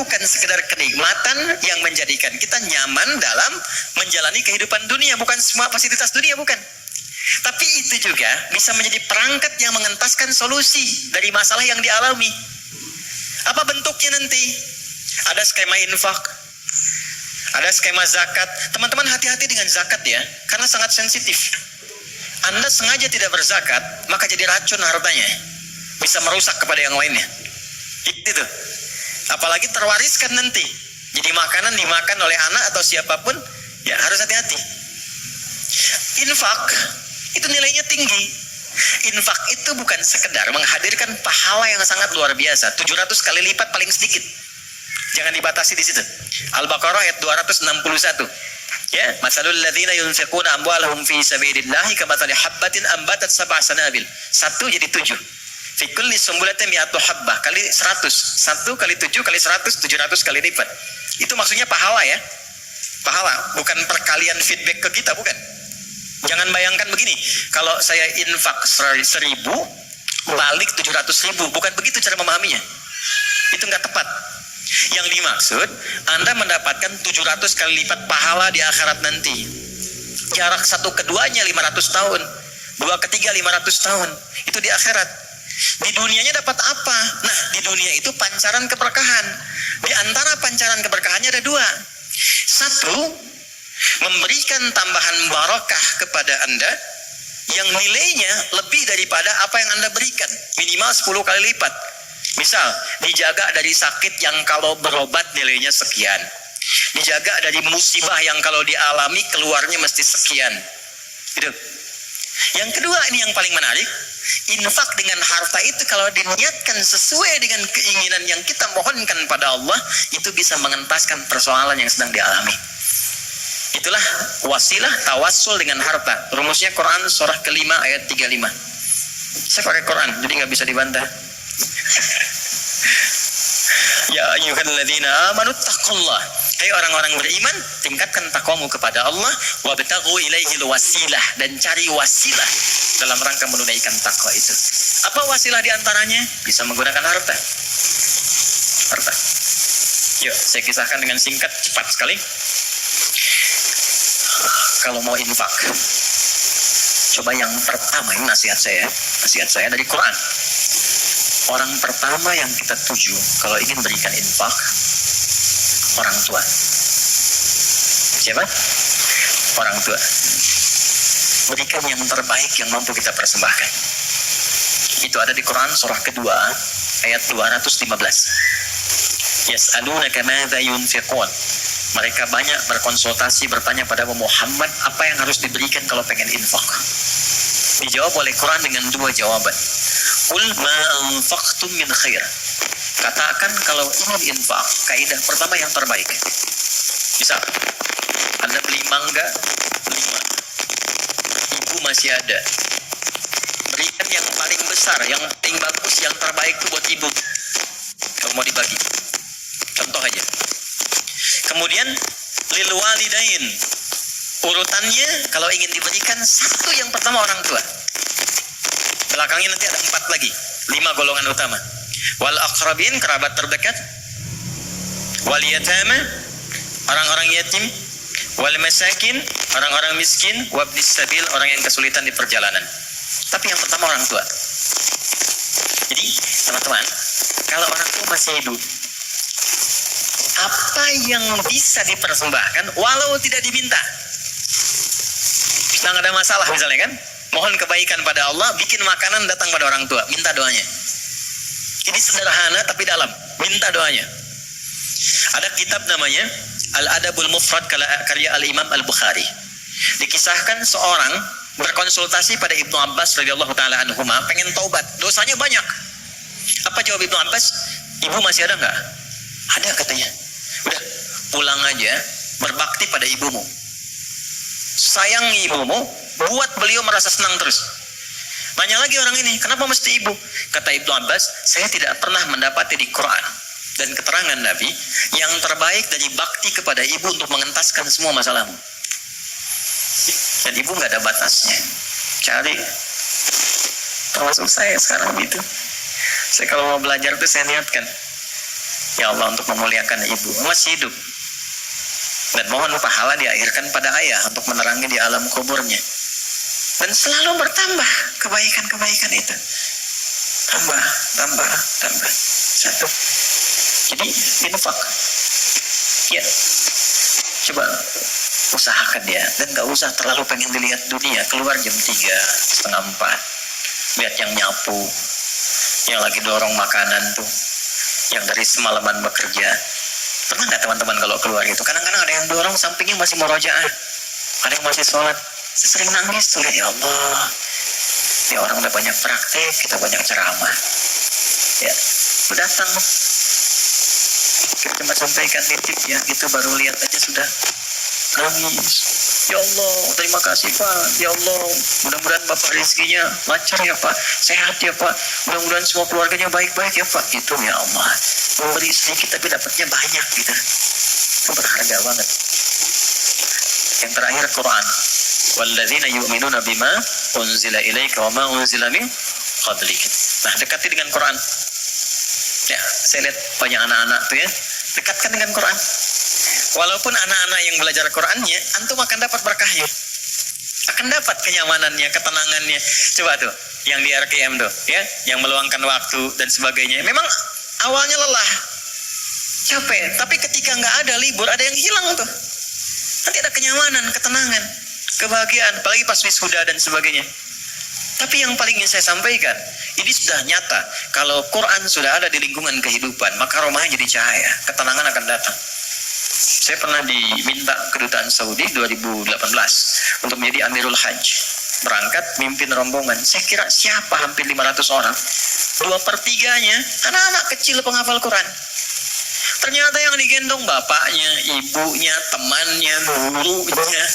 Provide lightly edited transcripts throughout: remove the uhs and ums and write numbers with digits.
bukan sekedar kenikmatan yang menjadikan kita nyaman dalam menjalani kehidupan dunia, bukan semua fasilitas dunia, bukan. Tapi itu juga bisa menjadi perangkat yang mengentaskan solusi dari masalah yang dialami. Apa bentuknya nanti? Ada skema infak, ada skema zakat. Teman-teman hati-hati dengan zakat ya, karena sangat sensitif. Anda sengaja tidak berzakat, maka jadi racun hartanya, bisa merusak kepada yang lainnya. Itu. Apalagi terwariskan nanti, jadi makanan dimakan oleh anak atau siapapun, ya harus hati-hati. Infak itu nilainya tinggi. Infak itu bukan sekedar menghadirkan pahala yang sangat luar biasa, 700 kali lipat paling sedikit. Jangan dibatasi di situ. Al-Baqarah ayat 261. Ya, masalul ladzina yunfiquna amwalahum fi sabilillahi kamathali habbatin ambatat sab'a sanabil. 1 jadi 7. Fi kulli sumbulatin mi'atu habbah kali 100. 1 kali 7 kali 100, 700 kali lipat. Itu maksudnya pahala ya. Pahala, bukan perkalian feedback ke kita, bukan. Jangan bayangkan begini, kalau saya infak 1.000, balik 700.000, bukan begitu cara memahaminya. Itu nggak tepat. Yang dimaksud, Anda mendapatkan 700 kali lipat pahala di akhirat nanti. Jarak satu keduanya 500 tahun, 2 ketiga 500 tahun. Itu di akhirat. Di dunianya dapat apa? Nah, di dunia itu pancaran keberkahan. Di antara pancaran keberkahannya ada 2. 1, memberikan tambahan barakah kepada Anda yang nilainya lebih daripada apa yang Anda berikan, minimal 10 kali lipat. Misal, dijaga dari sakit yang kalau berobat nilainya sekian, dijaga dari musibah yang kalau dialami keluarnya mesti sekian. Gitu. Yang kedua, ini yang paling menarik, infak dengan harta itu kalau diniatkan sesuai dengan keinginan yang kita mohonkan pada Allah, itu bisa mengentaskan persoalan yang sedang dialami. Itulah wasilah tawassul dengan harta. Rumusnya Quran surah ke-5 ayat 35. Saya pakai Quran, jadi nggak bisa dibantah. Ya ayyuhalladzina amanu taqullah. Hai orang-orang beriman, tingkatkan takwamu kepada Allah, wabtaghu ilaihil wasilah, dan cari wasilah dalam rangka menunaikan takwa itu. Apa wasilah diantaranya? Bisa menggunakan harta. Harta. Yuk, saya kisahkan dengan singkat, cepat sekali. Kalau mau infak, coba yang pertama, ini nasihat saya dari Quran. Orang pertama yang kita tuju kalau ingin berikan infak, orang tua. Siapa? Orang tua. Berikan yang terbaik yang mampu kita persembahkan. Itu ada di Quran surah kedua ayat 215. Yas'alunaka madza yunfiqun. Mereka banyak berkonsultasi, bertanya pada Muhammad apa yang harus diberikan kalau pengen infak. Dijawab oleh Quran dengan 2 jawaban. Qul ma anfaqtum min khair. Katakan kalau ingin infak, kaidah pertama yang terbaik. Misal, Anda beli mangga 5, ibu masih ada, berikan yang paling besar, yang paling bagus, yang terbaik itu buat ibu. Kalau mau dibagi, contoh aja. Kemudian lil walidain, urutannya kalau ingin diberikan 1 yang pertama orang tua. Belakangnya nanti ada 4 lagi, 5 golongan utama. Wal aqrabin, kerabat terdekat. Wal yatama, orang-orang yatim. Wal masakin, orang-orang miskin. Wabnis sabil, orang yang kesulitan di perjalanan. Tapi yang pertama orang tua. Jadi teman-teman, kalau orang tua masih hidup, apa yang bisa dipersembahkan walau tidak diminta. Sedang ada masalah misalnya kan, mohon kebaikan pada Allah, bikin makanan datang pada orang tua, minta doanya. Ini sederhana tapi dalam, minta doanya. Ada kitab namanya Al-Adabul Mufrad karya Al-Imam Al-Bukhari. Dikisahkan seorang berkonsultasi pada Ibnu Abbas radhiyallahu taala anhuma, pengen taubat, dosanya banyak. Apa jawab Ibnu Abbas? Ibu masih ada nggak? Ada katanya. Udah, pulang aja, berbakti pada ibumu. Sayangi ibumu, buat beliau merasa senang terus. Nanya lagi orang ini, kenapa mesti ibu? Kata Ibnu Abbas, saya tidak pernah mendapati di Quran dan keterangan Nabi yang terbaik dari bakti kepada ibu untuk mengentaskan semua masalahmu. Dan ibu nggak ada batasnya. Cari, termasuk saya sekarang gitu. Saya kalau mau belajar tuh saya niatkan, Ya Allah, untuk memuliakan ibu masih hidup, dan mohon pahala diakhirkan pada ayah untuk menerangi di alam kuburnya, dan selalu bertambah kebaikan-kebaikan itu, tambah satu. Jadi infak ya, coba usahakan ya, dan gak usah terlalu pengen dilihat dunia. Keluar jam 3, setengah 4, lihat yang nyapu, yang lagi dorong makanan tuh, yang dari semalaman bekerja. Pernah nggak teman-teman kalau keluar gitu, kadang-kadang ada yang dorong sampingnya masih murojaah, ada yang masih sholat. Saya sering nangis tuh, ya Allah, ya orang udah banyak praktek, kita banyak ceramah ya, udah datang kita cuma sampaikan titip ya gitu, baru lihat aja sudah nangis. Ya Allah, terima kasih Pak. Ya Allah, mudah-mudahan Bapak rezekinya lancar ya Pak, sehat ya Pak, mudah-mudahan semua keluarganya baik-baik ya Pak. Itu ya Allah, memberi sedikit tapi dapatnya banyak gitu, itu berharga banget. Yang terakhir Quran, walladzina yu'minuna bima unzila ilaika wa ma unzila min qablika. Nah, dekati dengan Quran ya. Saya lihat banyak anak-anak tuh ya, dekatkan dengan Quran. Walaupun anak-anak yang belajar Qurannya, antum akan dapat berkahnya, akan dapat kenyamanannya, ketenangannya. Coba tuh, yang di RKM tuh, ya, yang meluangkan waktu dan sebagainya. Memang awalnya lelah, capek, tapi ketika nggak ada libur, ada yang hilang tuh. Nanti ada kenyamanan, ketenangan, kebahagiaan, apalagi pas wisuda dan sebagainya. Tapi yang paling ingin saya sampaikan, ini sudah nyata. Kalau Quran sudah ada di lingkungan kehidupan, maka rumahnya jadi cahaya, ketenangan akan datang. Saya pernah diminta kedutaan Saudi 2018 untuk menjadi Amirul Hajj, berangkat mimpin rombongan. Saya kira siapa, hampir 500 orang, 2/3-nya anak-anak kecil penghafal Quran. Ternyata yang digendong bapaknya, ibunya, temannya, gurunya.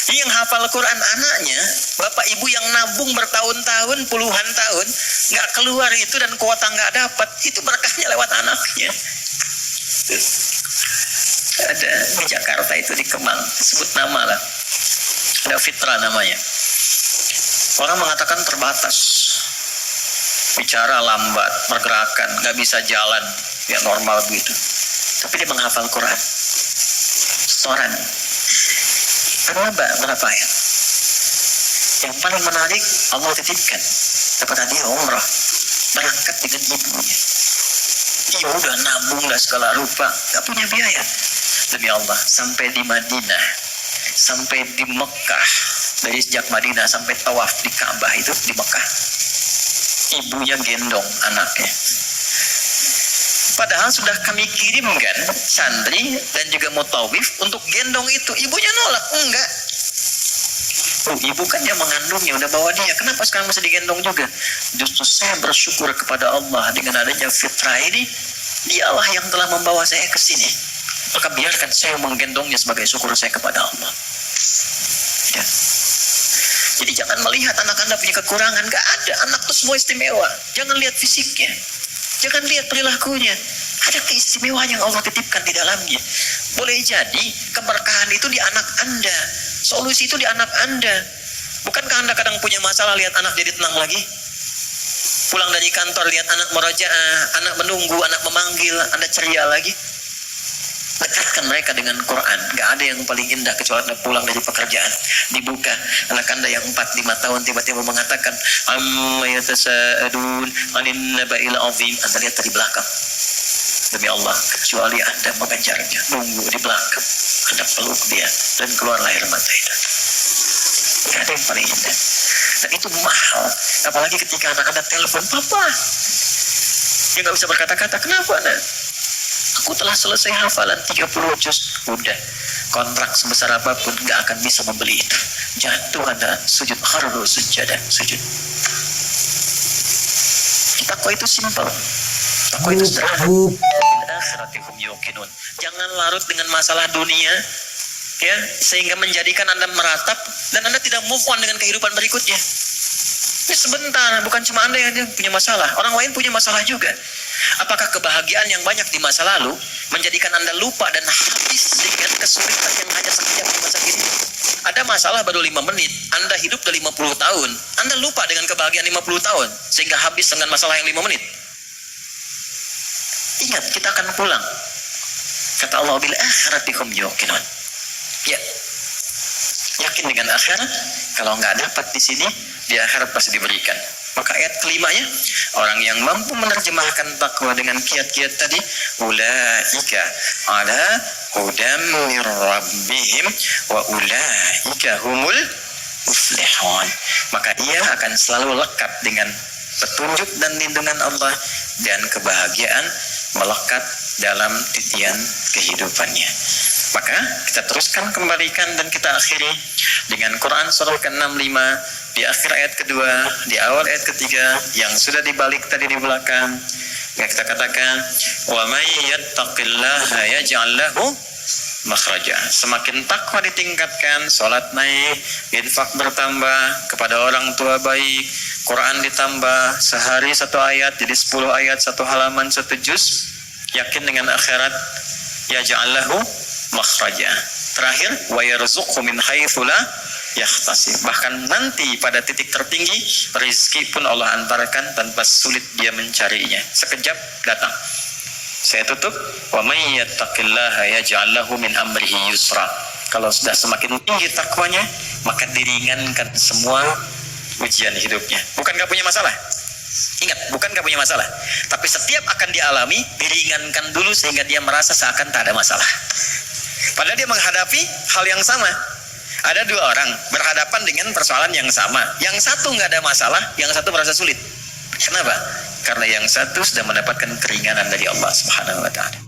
Ini yang hafal Quran anaknya, bapak ibu yang nabung bertahun-tahun, puluhan tahun, nggak keluar itu, dan kuota nggak dapat, itu berkahnya lewat anaknya. Ada di Jakarta itu, di Kemang, sebut nama lah, ada Fitra namanya. Orang mengatakan terbatas, bicara lambat, pergerakan, nggak bisa jalan, ya normal begitu. Tapi dia menghafal Quran, setoran. Berapa ayat? Yang paling menarik, Allah titipkan dapat hadiah umrah, berangkat dengan ibunya. Dia udah nabung lah segala rupa, gak punya biaya. Demi Allah, sampai di Madinah, sampai di Mekah, dari sejak Madinah sampai tawaf di Ka'bah itu di Mekah, ibunya gendong anaknya. Padahal sudah kami kirimkan santri dan juga mutawif untuk gendong itu, ibunya nolak. Enggak, ibu kan yang mengandungnya, udah bawa dia, kenapa sekarang masih digendong juga? Justru saya bersyukur kepada Allah dengan adanya fitrah ini, dialah yang telah membawa saya ke sini, maka biarkan saya menggendongnya sebagai syukur saya kepada Allah ya. Jadi jangan melihat anak Anda punya kekurangan, gak ada, anak itu semua istimewa. Jangan lihat fisiknya, jangan lihat perilakunya, ada keistimewaan yang Allah titipkan di dalamnya. Boleh jadi keberkahan itu di anak Anda, solusi itu di anak Anda. Bukankah Anda kadang punya masalah, lihat anak jadi tenang lagi? Pulang dari kantor lihat anak merajaah, anak menunggu, anak memanggil, Anda ceria lagi. Dekatkan mereka dengan Quran. Gak ada yang paling indah kecuali Anda pulang dari pekerjaan, dibuka anak Anda yang 4-5 tahun tiba-tiba mengatakan amma yatasa'adun anin naba'il azim. Anda lihat dari belakang, demi Allah, kecuali Anda mengejarnya, nunggu di belakang, Anda peluk dia, dan keluar air mata itu. Gak ada yang paling indah, dan itu mahal. Apalagi ketika anak Anda telepon, papa, dia gak bisa berkata-kata. Kenapa Anda? Aku telah selesai hafalan 30 juz. Udah, kontrak sebesar apapun gak akan bisa membeli itu. Jatuh Anda sujud, kharru sujadah, sujud. Takwa itu simpel, takwa itu sederhana. Jangan larut dengan masalah dunia ya, sehingga menjadikan Anda meratap dan Anda tidak move on dengan kehidupan berikutnya. Ini sebentar, bukan cuma Anda yang punya masalah, orang lain punya masalah juga. Apakah kebahagiaan yang banyak di masa lalu menjadikan Anda lupa dan habis dengan kesulitan yang hanya sekejap di masa kini? Ada masalah baru 5 menit, Anda hidup udah 50 tahun, Anda lupa dengan kebahagiaan 50 tahun, sehingga habis dengan masalah yang 5 menit. Ingat, kita akan pulang. Kata Allah, bil akhirati hum yuqinun. Ya, yakin dengan akhirat. Kalau nggak dapat di sini, di akhirat pasti diberikan. Maka ayat kelimanya, orang yang mampu menerjemahkan takwa dengan kiat-kiat tadi, ulaika ala hudam mir rabbihim wa ulaika humul muflihun. Maka ia akan selalu lekat dengan petunjuk dan lindungan Allah, dan kebahagiaan melekat dalam titian kehidupannya. Maka kita teruskan, kembalikan, dan kita akhiri dengan Quran surah ke-65 di akhir ayat kedua, di awal ayat ketiga yang sudah dibalik tadi di belakang. Yang kita katakan, wa may yattaqillaha yaj'al lahu makhraja. Semakin takwa ditingkatkan, salat naik, infak bertambah, kepada orang tua baik, Quran ditambah, sehari 1 ayat jadi 10 ayat, 1 halaman 1 juz, yakin dengan akhirat, yaj'al lahu makhraja. Terakhir, wa yarzuqhu min haitsu la yahtasib. Bahkan nanti pada titik tertinggi, rezeki pun Allah antarkan tanpa sulit dia mencarinya. Sekejap datang. Saya tutup, wa may yattaqillaha yaj'al lahu min amrihi yusra. Kalau sudah semakin tinggi takwanya, maka diringankan semua ujian hidupnya. Bukan gak punya masalah. Ingat, bukan gak punya masalah, tapi setiap akan dialami, diringankan dulu sehingga dia merasa seakan tak ada masalah. Padahal dia menghadapi hal yang sama. Ada 2 orang berhadapan dengan persoalan yang sama. Yang satu nggak ada masalah, yang satu merasa sulit. Kenapa? Karena yang satu sudah mendapatkan keringanan dari Allah Subhanahu wa Ta'ala.